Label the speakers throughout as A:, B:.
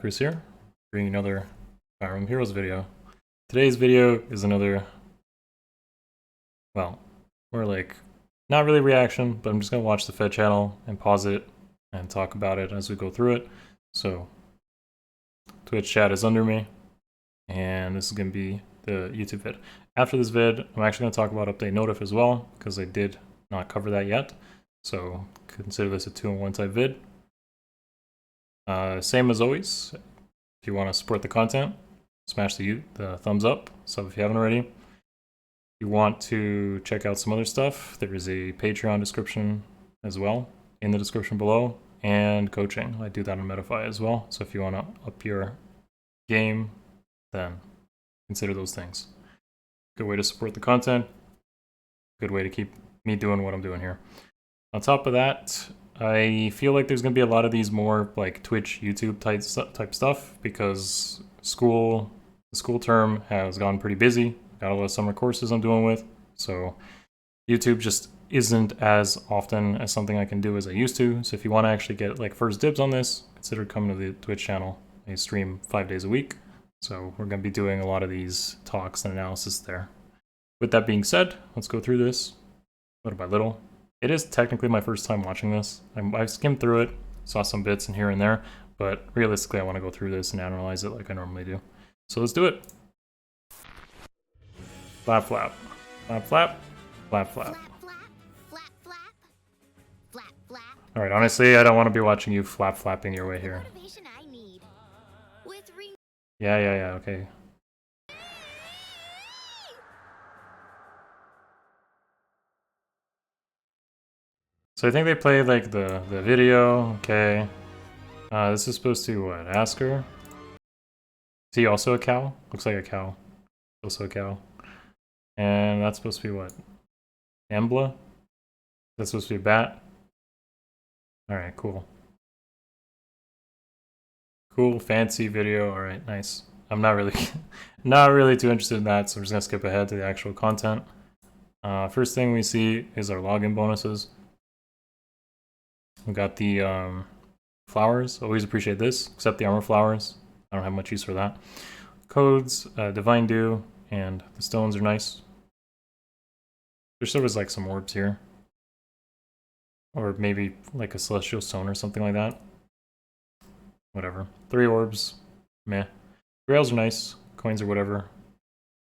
A: Akariss here, bringing another Fire Emblem Heroes video. Today's video is another, well, more like, not really reaction, but I'm just going to watch the FEH channel and pause it and talk about it as we go through it. So, Twitch chat is under me, and this is going to be the YouTube vid. After this vid, I'm actually going to talk about Update Notif as well, because I did not cover that yet. So, consider this a 2-in-1 type vid. Same as always, if you want to support the content, smash the thumbs up, sub if you haven't already. If you want to check out some other stuff, there is a Patreon description as well in the description below, and coaching. I do that on Metafy as well, so if you want to up your game, then consider those things. Good way to support the content, good way to keep me doing what I'm doing here. On top of that, I feel like there's going to be a lot of these more like Twitch, YouTube type stuff because the school term has gone pretty busy. Got a lot of summer courses I'm doing with, so YouTube just isn't as often as something I can do as I used to. So if you want to actually get like first dibs on this, consider coming to the Twitch channel. I stream 5 days a week, so we're going to be doing a lot of these talks and analysis there. With that being said, let's go through this little by little. It is technically my first time watching this. I've skimmed through it, saw some bits in here and there, but realistically I want to go through this and analyze it like I normally do. So let's do it. Flap flap. Flap flap. Flap flap. Alright, honestly, I don't want to be watching you flap flapping your way here. Yeah, okay. So I think they played like the video, okay. This is supposed to, what, ask her? Is he also a cow? Looks like a cow. Also a cow. And that's supposed to be what? Embla? That's supposed to be a bat? Alright, cool. Cool, fancy video, alright, nice. I'm not really too interested in that, so I'm just gonna skip ahead to the actual content. First thing we see is our login bonuses. We got the flowers, always appreciate this, except the armor flowers. I don't have much use for that. Codes, Divine Dew, and the stones are nice. There's always like some orbs here. Or maybe like a celestial stone or something like that. Whatever. 3 orbs, meh. Grails are nice, coins or whatever.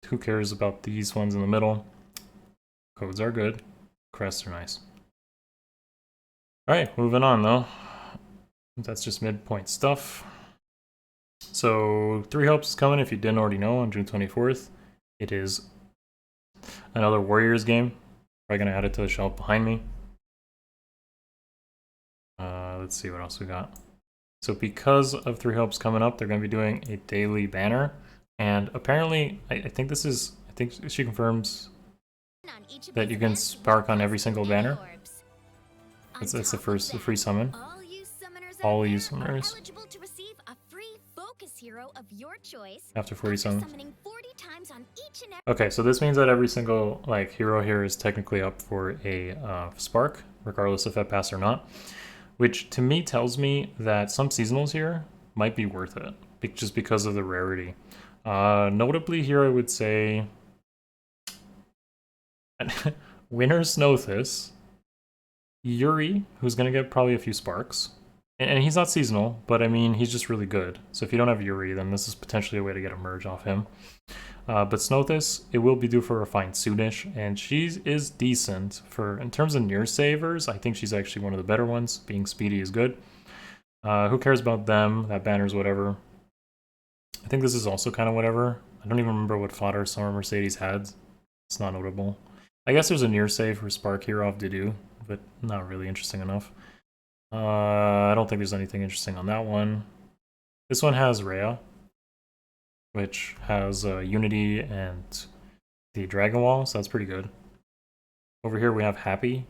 A: Who cares about these ones in the middle? Codes are good, crests are nice. Alright, moving on though. That's just midpoint stuff. So, 3 Helps is coming if you didn't already know on June 24th. It is another Warriors game. Probably gonna add it to the shelf behind me. Let's see what else we got. So because of 3 Helps coming up, they're gonna be doing a daily banner. And apparently, I think she confirms that you can spark on every single banner. That's the free summon. All you summoners after 40 summons. Okay, so this means that every single like hero here is technically up for a spark, regardless if I pass or not. Which to me tells me that some seasonals here might be worth it, just because of the rarity. Notably here, I would say Winter Snothis, Yuri, who's going to get probably a few sparks. And he's not seasonal, but I mean, he's just really good. So if you don't have Yuri, then this is potentially a way to get a merge off him. But Snothis, it will be due for refined soonish, and she is decent for, in terms of near savers, I think she's actually one of the better ones. Being speedy is good. Who cares about them? That banner's whatever. I think this is also kind of whatever. I don't even remember what fodder Summer Mercedes had. It's not notable. I guess there's a near save for Spark here off Didu, but not really interesting enough. I don't think there's anything interesting on that one. This one has Rhea, which has Unity and the Dragon Wall, so that's pretty good. Over here we have Happy.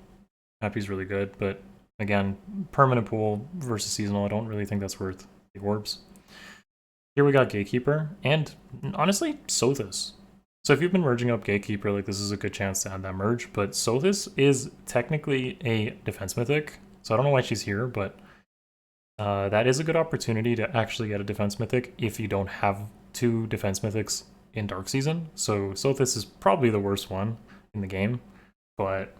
A: Happy's really good, but again, permanent pool versus seasonal, I don't really think that's worth the orbs. Here we got Gatekeeper, and honestly, Sothis. So if you've been merging up Gatekeeper, like this is a good chance to add that merge, but Sothis is technically a defense mythic, so I don't know why she's here, but That is a good opportunity to actually get a defense mythic if you don't have 2 defense mythics in Dark Season. So Sothis is probably the worst one in the game, but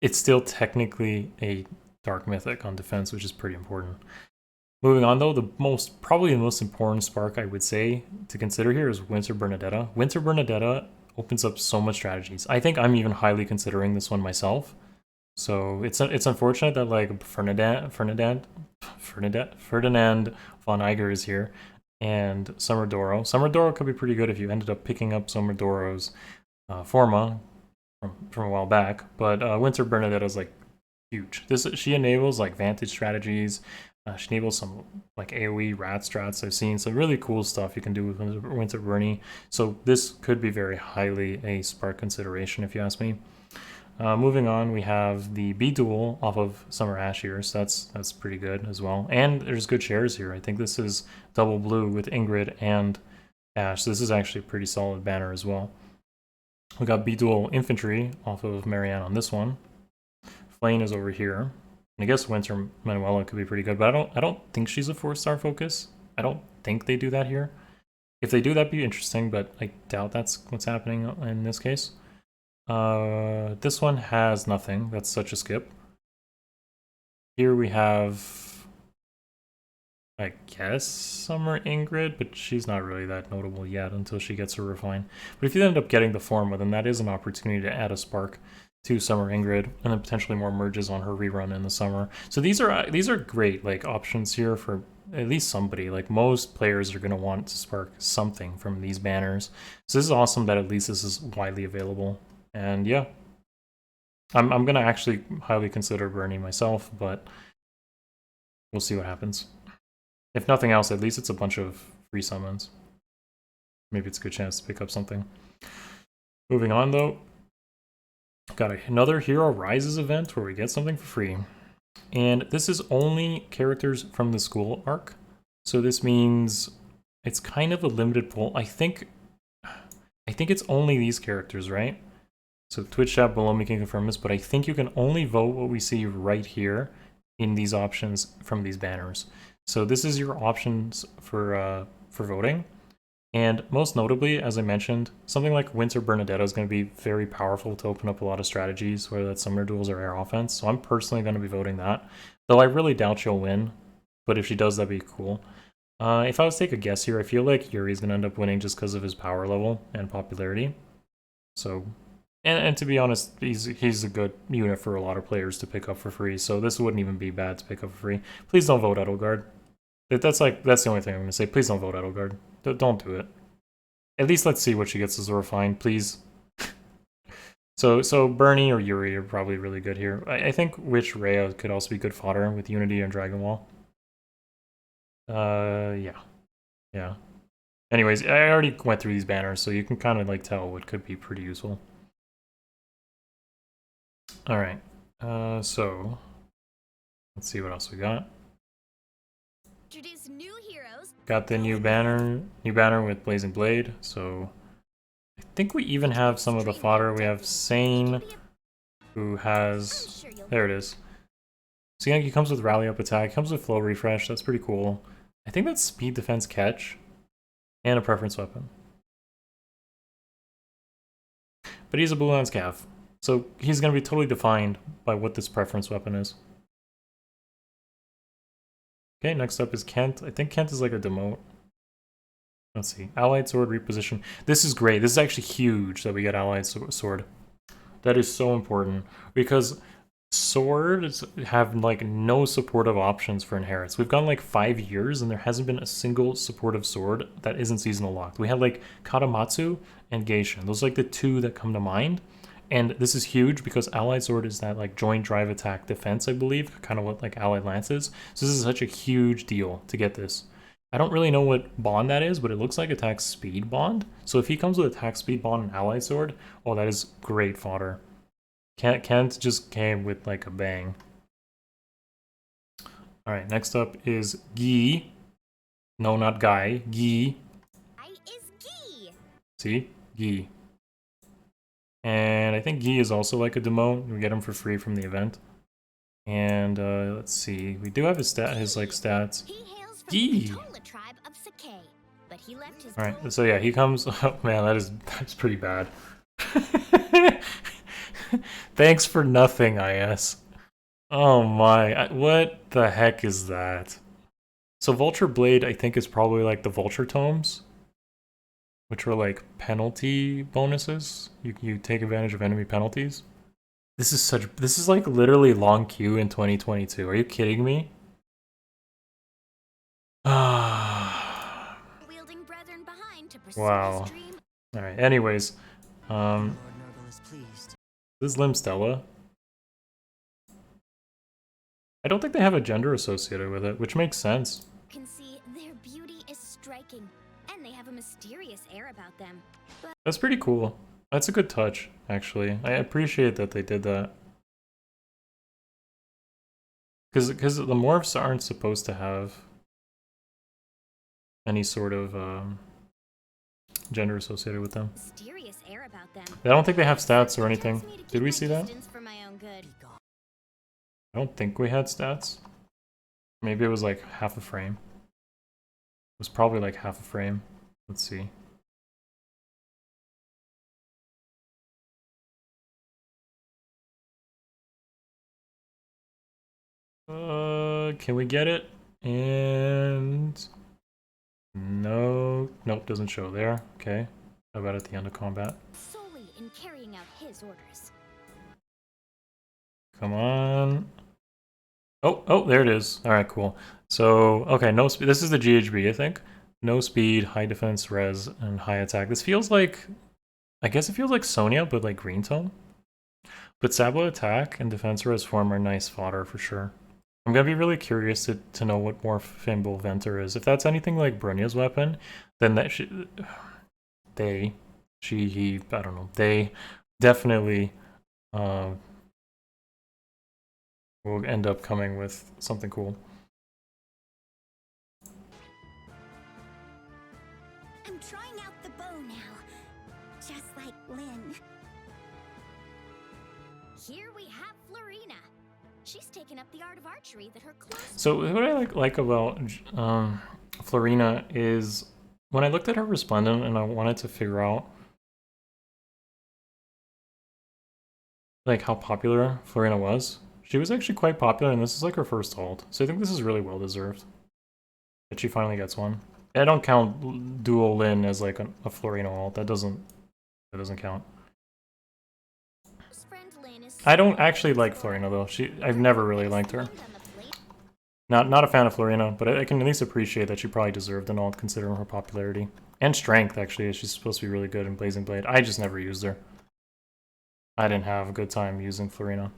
A: it's still technically a Dark Mythic on defense, which is pretty important. Moving on though, probably the most important spark I would say to consider here is Winter Bernadetta. Winter Bernadetta opens up so much strategies. I think I'm even highly considering this one myself. So it's unfortunate that like Ferdinand von Eiger is here, and Summerdoro. Summerdoro could be pretty good if you ended up picking up Summerdoro's Forma from a while back, but Winter Bernadetta is like huge. She enables like Vantage strategies. She enables some like AoE rat strats I've seen. Some really cool stuff you can do with Winter Bernie. So this could be very highly a spark consideration if you ask me. Moving on, we have the B duel off of Summer Ash here, so that's pretty good as well. And there's good shares here. I think this is double blue with Ingrid and Ash. So this is actually a pretty solid banner as well. We got B duel Infantry off of Marianne on this one. Flane is over here. And I guess Winter Manuela could be pretty good, but I don't think she's a 4-star focus. I don't think they do that here. If they do, that'd be interesting, but I doubt that's what's happening in this case. This one has nothing. That's such a skip. Here we have, I guess, Summer Ingrid, but she's not really that notable yet until she gets her refine. But if you end up getting the Forma, then that is an opportunity to add a spark to Summer Ingrid, and then potentially more merges on her rerun in the summer. So these are great like options here for at least somebody. Like most players are going to want to spark something from these banners. So this is awesome that at least this is widely available. And yeah, I'm gonna actually highly consider Bernie myself, but we'll see what happens. If nothing else, at least it's a bunch of free summons. Maybe it's a good chance to pick up something. Moving on though, got another Hero Rises event where we get something for free. And this is only characters from the school arc. So this means it's kind of a limited pool. I think it's only these characters, right? So Twitch chat below me can confirm this, but I think you can only vote what we see right here in these options from these banners. So this is your options for voting. And most notably, as I mentioned, something like Winter Bernadetta is going to be very powerful to open up a lot of strategies, whether that's Summer Duels or Air Offense. So I'm personally going to be voting that. Though I really doubt she'll win, but if she does, that'd be cool. If I was to take a guess here, I feel like Yuri's going to end up winning just because of his power level and popularity. So... And to be honest, he's a good unit for a lot of players to pick up for free, so this wouldn't even be bad to pick up for free. Please don't vote Edelgard. That's the only thing I'm gonna say. Please don't vote Edelgard. Don't do it. At least let's see what she gets as a refine, please. So Bernie or Yuri are probably really good here. I think Witch Rhea could also be good fodder with Unity and Dragon Wall. Yeah. Anyways, I already went through these banners, so you can kind of like tell what could be pretty useful. Alright, so let's see what else we got.
B: Introduce new heroes.
A: Got the new banner with Blazing Blade, so I think we even have some of the fodder. We have Sane, who has, there it is. So yeah, he comes with Rally Up Attack, comes with Flow Refresh, that's pretty cool. I think that's Speed Defense Catch, and a Preference Weapon. But he's a Blue Lance Cav. So he's going to be totally defined by what this preference weapon is. Okay, next up is Kent. I think Kent is like a demote. Let's see. Allied Sword reposition. This is great. This is actually huge that we get Allied Sword. That is so important because swords have like no supportive options for inherits. We've gone like 5 years and there hasn't been a single supportive sword that isn't seasonal locked. We had like Katamatsu and Geishin. Those are like the 2 that come to mind. And this is huge because Allied Sword is that like joint drive attack defense, I believe, kind of what like Allied Lance is. So this is such a huge deal to get this. I don't really know what bond that is, but it looks like attack speed bond. So if he comes with attack speed bond and Allied Sword, oh, that is great fodder. Kent just came with like a bang. Alright, next up is Guy. No, not Guy. Guy.
B: I is Guy.
A: See? Guy. And I think Guy is also like a demote. We get him for free from the event. And let's see, we do have his stats.
B: He hails from
A: Gee.
B: the Tola tribe of Sakai, but he left his
A: All right, so yeah, he comes. Oh man, that's pretty bad. Thanks for nothing, IS. Oh my, what the heck is that? So Vulture Blade, I think, is probably like the Vulture Tomes, which were like penalty bonuses. You take advantage of enemy penalties. This is like literally long queue in 2022. Are you kidding me?
B: wielding brethren behind to pursue
A: Wow.
B: his dream.
A: All right. Anyways,
C: Lord Nurgle is pleased.
A: this is Limstella. I don't think they have a gender associated with it, which makes sense.
B: Can see their beauty is striking, and they have a mysterious air about them. But
A: That's pretty cool. That's a good touch, actually. I appreciate that they did that. Because the morphs aren't supposed to have any sort of gender associated with them.
B: mysterious air about them.
A: I don't think they have stats or
B: Tells
A: anything.
B: me to keep
A: Did we
B: my
A: see that?
B: distance for my own good.
C: Be gone.
A: I don't think we had stats. Maybe it was like half a frame. It was probably like half a frame. Let's see. Can we get it? And no, nope, doesn't show there. Okay. How about at the end of combat?
B: Solely in carrying out his orders.
A: Come on. Oh, there it is. All right, cool. So, okay, no speed. This is the GHB, I think. No speed, high defense, res, and high attack. This feels like, I guess it feels like Sonya, but like green tone. But Sabo attack and defense res form are nice fodder for sure. I'm gonna be really curious to know what more Fimble Venter is. If that's anything like Brunya's weapon, then that I don't know. They definitely will end up coming with something cool.
B: I'm trying out the bow now, just like Lynn. Here we have Florina. She's taken up the art of archery that her close.
A: So what I like about Florina is when I looked at her Resplendent and I wanted to figure out like how popular Florina was, she was actually quite popular, and this is like her first ult. So I think this is really well deserved that she finally gets one. I don't count dual Lin as like a Florina ult. That doesn't count.
B: Friend Lynn is
A: I don't actually like Florina though. I've never really liked her. Not a fan of Florina, but I can at least appreciate that she probably deserved an ult considering her popularity. And strength, actually. She's supposed to be really good in Blazing Blade. I just never used her. I didn't have a good time using Florina.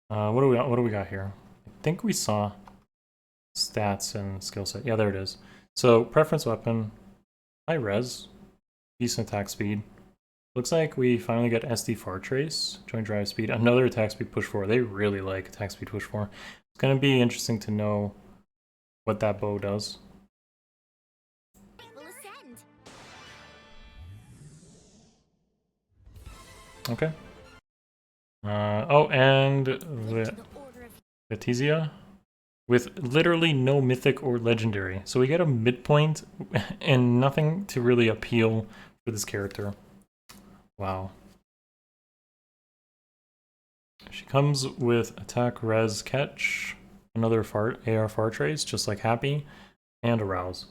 A: What do we got here? I think we saw stats and skill set. Yeah, there it is. So, preference weapon, high res, decent attack speed. Looks like we finally get SD Far Trace, joint drive speed, another attack speed push 4. They really like attack speed push 4. It's going to be interesting to know what that bow does.
B: will ascend.
A: Okay. Oh, and
B: Look to the order of
A: Letizia with literally no mythic or legendary. So we get a midpoint and nothing to really appeal for this character. Wow. She comes with attack, res, catch, another AR far trace, just like Happy, and arouse.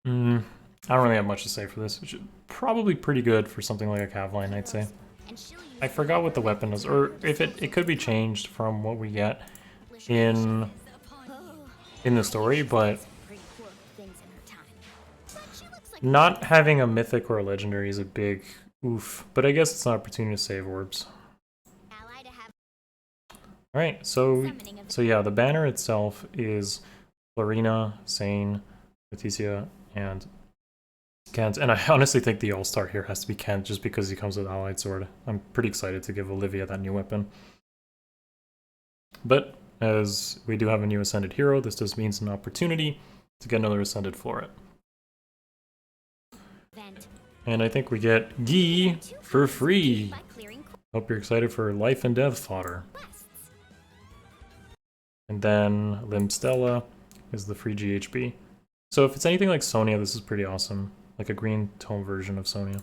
A: I don't really have much to say for this. It's probably pretty good for something like a Cavline, I'd say.
B: and she'll use
A: I forgot what the weapon is, or if it could be changed from what we get in the story, but
B: pretty poor things in her time. But she looks like
A: not having a mythic or a legendary is a big oof. But I guess it's an opportunity to save orbs.
B: ally to have
A: Alright, so
B: summoning of
A: yeah, the banner itself is Florina, Sane, Leticia, and Kent. And I honestly think the all-star here has to be Kent just because he comes with Allied Sword. I'm pretty excited to give Olivia that new weapon. But as we do have a new Ascended hero, this just means an opportunity to get another Ascended for it.
B: event.
A: And I think we get Gi for free.
B: By clearing
A: Hope you're excited for life and death fodder.
B: quests.
A: And then Limstella is the free GHB. So if it's anything like Sonya, this is pretty awesome. Like a green tone version of Sonya.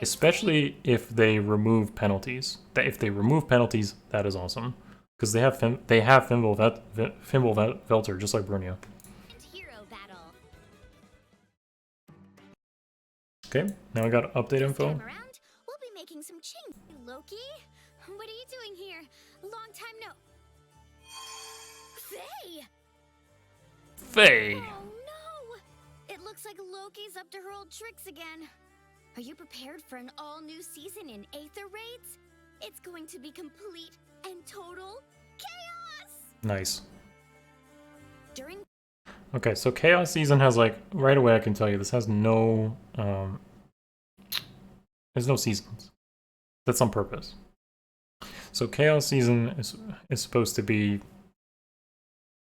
A: Especially if they remove penalties. If they remove penalties, that is awesome. Because they have Fimbul Velter, just like Brunio. Okay, now we got update info.
B: We'll be making some change. Loki, what are you doing here? Long time no. Faye!
A: Faye!
B: Oh no! It looks like Loki's up to her old tricks again. Are you prepared for an all-new season in Aether Raids? It's going to be complete and total chaos!
A: Nice.
B: During
A: Okay, so Chaos Season has like, right away I can tell you, this has no, there's no seasons. That's on purpose. So Chaos Season is supposed to be,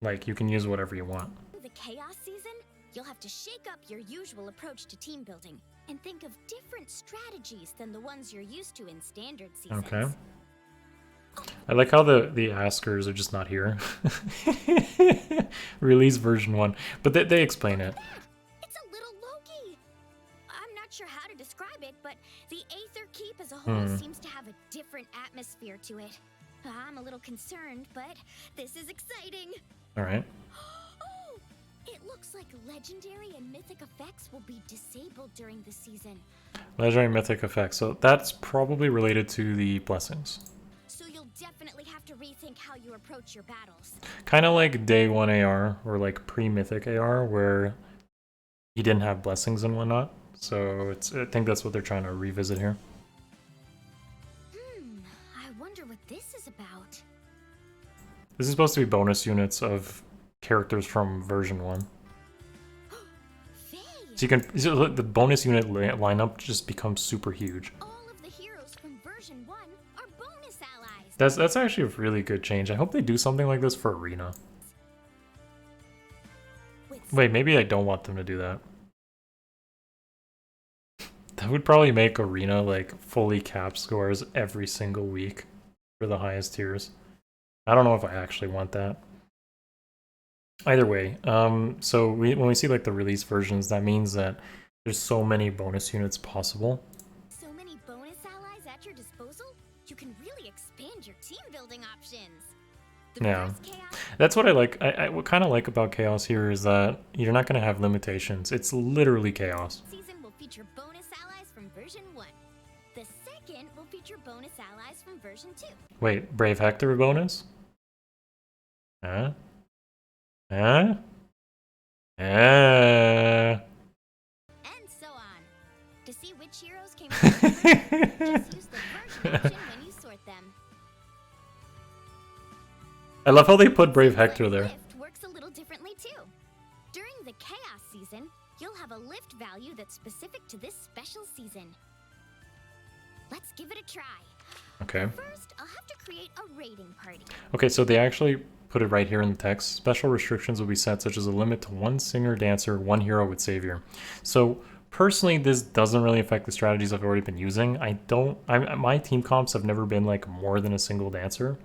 A: like, you can use whatever you want.
B: the Chaos Season, you'll have to shake up your usual approach to team building and think of different strategies than the ones you're used to in standard seasons.
A: Okay. I like how the askers are just not here. Release version 1. But they explain it.
B: It's a little Loki. I'm not sure how to describe it, but the Aether Keep as a whole seems to have a different atmosphere to it. I'm a little concerned, but this is exciting.
A: Alright.
B: Oh, it looks like legendary and mythic effects will be disabled during the season.
A: Legendary mythic effects. So that's probably related to the blessings.
B: So you'll definitely have to rethink how you approach your battles.
A: Kind of like day 1 AR, or like pre-mythic AR, where he didn't have blessings and whatnot. So I think that's what they're trying to revisit here.
B: I wonder what this is about.
A: This is supposed to be bonus units of characters from version 1.
B: Faye!
A: So you can, so the bonus unit lineup just becomes super huge.
B: All of the heroes from version 1 are bonus allies.
A: That's actually a really good change. I hope they do something like this for Arena. Wait, maybe I don't want them to do that. That would probably make Arena like fully cap scores every single week for the highest tiers. I don't know if I actually want that. Either way, so when we see like the release versions, that means that there's so many bonus units possible.
B: So many bonus allies at your disposal, you can really expand your team building options.
A: Yeah, that's what I like. I what kind of like about Chaos here is that you're not going to have limitations. It's literally Chaos.
B: Season will feature bonus allies from version 1. The second will feature bonus allies from version 2.
A: Wait, Brave Hector bonus? Huh? Huh?
B: And so on. To see which heroes came first, just use the version option when you sort them.
A: I love how they put Brave Hector there.
B: Lift works a little differently too. During the Chaos Season, you'll have a lift value that's specific to this special season. Let's give it a try.
A: Okay.
B: First, I'll have to create a raiding party.
A: Okay, so they actually put it right here in the text. Special restrictions will be set, such as a limit to 1 singer, dancer, 1 hero with savior. So personally, this doesn't really affect the strategies I've already been using. My team comps have never been like more than a single dancer.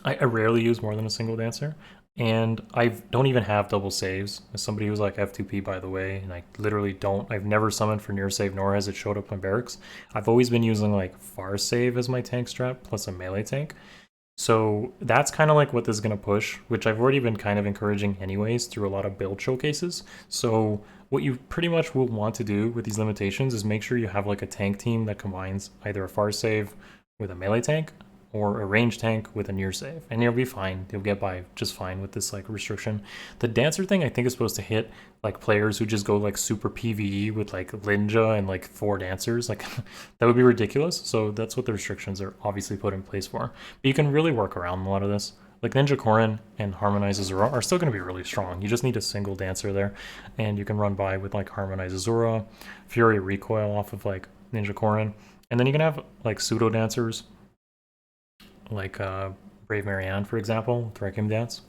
A: I rarely use more than a single dancer. And I don't even have double saves. As somebody who's like F2P, by the way, and I literally don't. I've never summoned for near save, nor has it showed up on barracks. I've always been using like far save as my tank strat, plus a melee tank. So that's kind of like what this is going to push, which I've already been kind of encouraging anyways through a lot of build showcases. So what you pretty much will want to do with these limitations is make sure you have like a tank team that combines either a far save with a melee tank, or a range tank with a near save, and you'll be fine. You'll get by just fine with this like restriction. The dancer thing I think is supposed to hit like players who just go like super PvE with like Linja and like 4 dancers. Like that would be ridiculous. So that's what the restrictions are obviously put in place for. But you can really work around a lot of this. Like Ninja Korin and Harmonize Azura are still going to be really strong. You just need a single dancer there, and you can run by with like Harmonize Azura, Fury Recoil off of like Ninja Korin, and then you can have like pseudo dancers like Brave Marianne, for example, with Requiem Dance.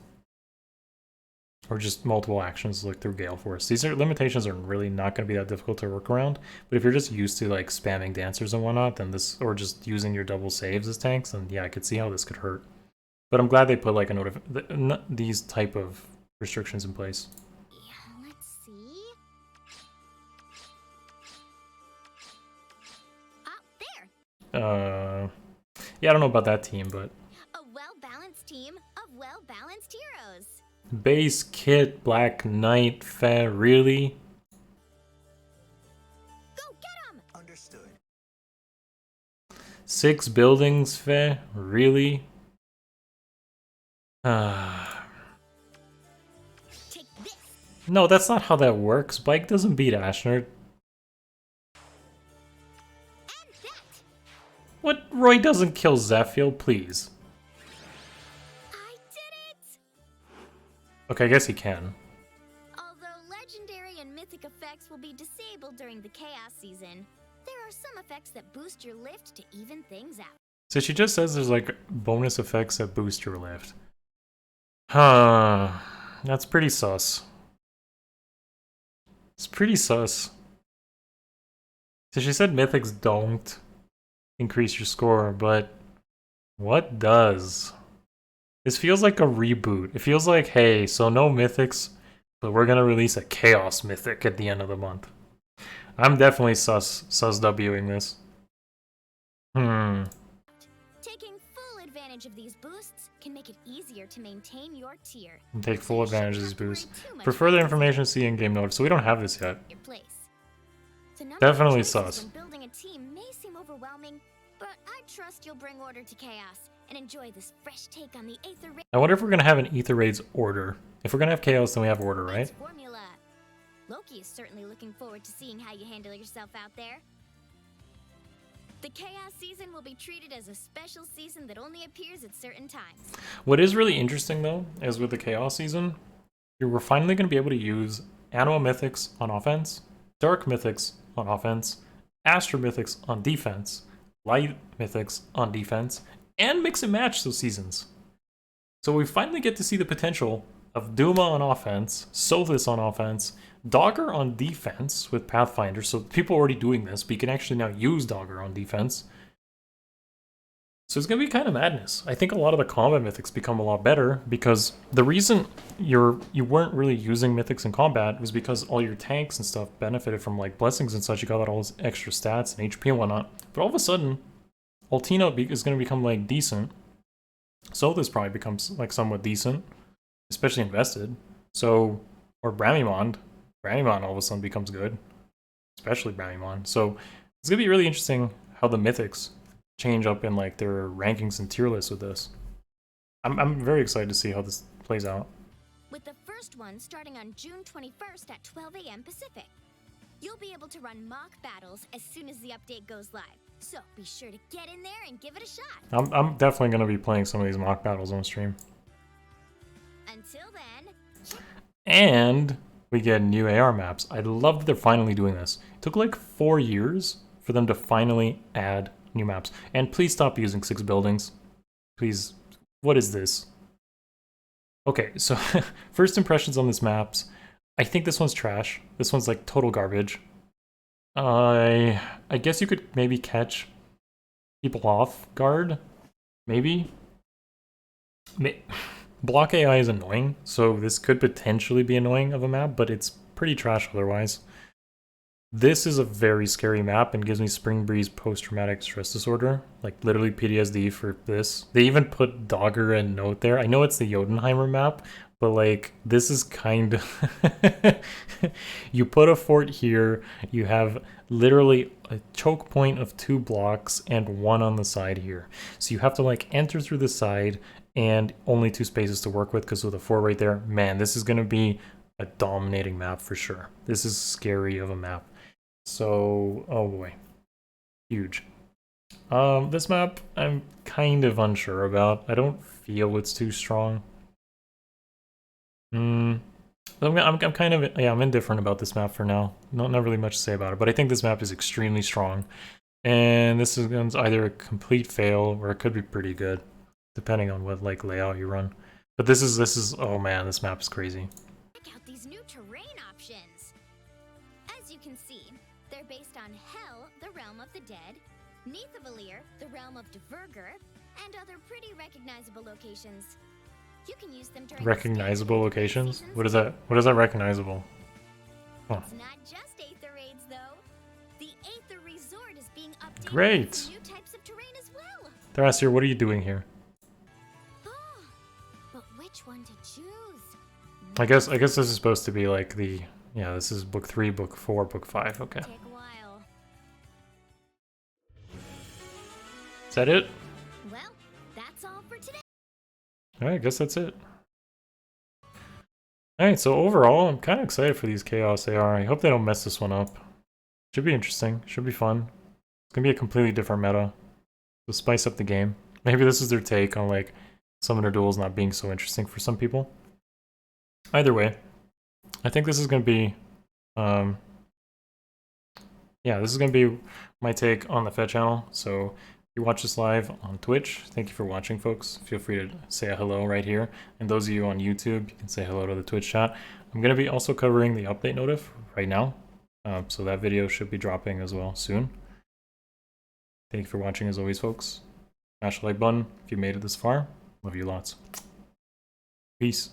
A: Or just multiple actions like through Gale Force. These limitations are really not going to be that difficult to work around, but if you're just used to like spamming dancers and whatnot, then this, or just using your double saves as tanks, then yeah, I could see how this could hurt. But I'm glad they put like these type of restrictions in place.
B: Yeah, let's see. There.
A: Yeah, I don't know about that team, but
B: A well-balanced team of well-balanced heroes.
A: base kit, Black Knight, fair, really?
B: Go get 'em!
C: Understood.
A: 6 buildings, fair, really?
B: Take this.
A: No, that's not how that works. Bike doesn't beat Ashnard.
B: And that.
A: What? Roy doesn't kill Zephyl, please.
B: I did it!
A: Okay, I guess he can.
B: Although legendary and mythic effects will be disabled during the chaos season, there are some effects that boost your lift to even things out.
A: So she just says there's like bonus effects that boost your lift. Huh. That's pretty sus. It's pretty sus. So she said mythics don't increase your score, but what does? This feels like a reboot. It feels like, hey, so no mythics, but we're gonna release a chaos mythic at the end of the month. I'm definitely sus Wing this.
B: Taking full advantage of these boosts can make it easier to maintain your tier.
A: Take full advantage of these
B: Shouldn't have to
A: boosts.
B: worry too much
A: For further
B: about
A: information, see in-game notes. So we don't have this yet.
B: your place. The number of
A: Definitely
B: choices
A: sus.
B: when building a team may seem overwhelming, but I trust you'll bring order to chaos and enjoy this fresh take on the Aether Raids
A: I wonder if we're gonna have an Aether Raids order. If we're gonna have chaos, then we have order, right?
B: formula. Loki is certainly looking forward to seeing how you handle yourself out there. The chaos season will be treated as a special season that only appears at certain times.
A: What is really interesting though, is with the chaos season, we're finally gonna be able to use Anima Mythics on offense, Dark Mythics on offense, Astro Mythics on defense, Light Mythics on defense, and mix and match those seasons. So we finally get to see the potential of Duma on offense, Sothis on offense, Dogger on defense with Pathfinder. So people are already doing this, but you can actually now use Dogger on defense. So it's going to be kind of madness. I think a lot of the combat mythics become a lot better because the reason you weren't really using mythics in combat was because all your tanks and stuff benefited from like blessings and such. You got all those extra stats and HP and whatnot. But all of a sudden, Altina is going to become like decent. Sothis probably becomes like somewhat decent, especially invested. So, or Bramimond all of a sudden becomes good, especially Bramimond. So it's gonna be really interesting how the mythics change up in like their rankings and tier lists with this. I'm very excited to see how this plays out.
B: With the first one starting on June 21st at 12 a.m. Pacific. You'll be able to run mock battles as soon as the update goes live. So be sure to get in there and give it a shot.
A: I'm definitely gonna be playing some of these mock battles on stream.
B: Until then,
A: And we get new AR maps. I love that they're finally doing this. It took like 4 years for them to finally add new maps. And please stop using 6 buildings. Please. What is this? Okay, so first impressions on this maps. I think this one's trash. This one's like total garbage. I guess you could maybe catch people off guard. Maybe. Block AI is annoying, so this could potentially be annoying of a map, but it's pretty trash otherwise. This is a very scary map and gives me Spring Breeze post-traumatic stress disorder. Like, literally PTSD for this. They even put Dogger and Note there. I know it's the Jotunheimer map, but like, this is kind of... You put a fort here, you have literally a choke point of 2 blocks and 1 on the side here. So you have to like enter through the side and only 2 spaces to work with because of the 4 right there. Man, this is going to be a dominating map for sure. This is scary of a map. So, oh boy. Huge. This map, I'm kind of unsure about. I don't feel it's too strong. I'm kind of, yeah, I'm indifferent about this map for now. Not really much to say about it, but I think this map is extremely strong. And this is either a complete fail or it could be pretty good, depending on what like layout you run. But this is oh man, this map is crazy.
B: check out these new terrain options. As you can see, they're based on Hell, the realm of the dead, Neathavalir, the realm of Diverger, and other pretty recognizable locations. You can use them during
A: Recognizable
B: the
A: locations?
B: seasons.
A: What is that? What is that recognizable? Huh.
B: It's not just Aether Raids, though. The Aether Resort is being updated
A: Great.
B: with new types of terrain as well.
A: Thrasir, what are you doing here?
B: Oh, but which one to choose?
A: I guess this is supposed to be like the, yeah, this is book 3, book 4, book 5. Okay.
B: Take a while.
A: Is that it?
B: Well, that's all for today.
A: Alright, I guess that's it. Alright, so overall, I'm kind of excited for these Chaos AR. I hope they don't mess this one up. Should be interesting. Should be fun. It's gonna be a completely different meta. To spice up the game. Maybe this is their take on like Summoner duels not being so interesting for some people. Either way, I think this is gonna be yeah, this is gonna be my take on the FEH channel. So if you watch this live on Twitch, thank you for watching, folks. Feel free to say a hello right here. And those of you on YouTube, you can say hello to the Twitch chat. I'm gonna be also covering the update notif right now. So that video should be dropping as well soon. Thank you for watching as always, folks. Smash the like button if you made it this far. Love you lots. Peace.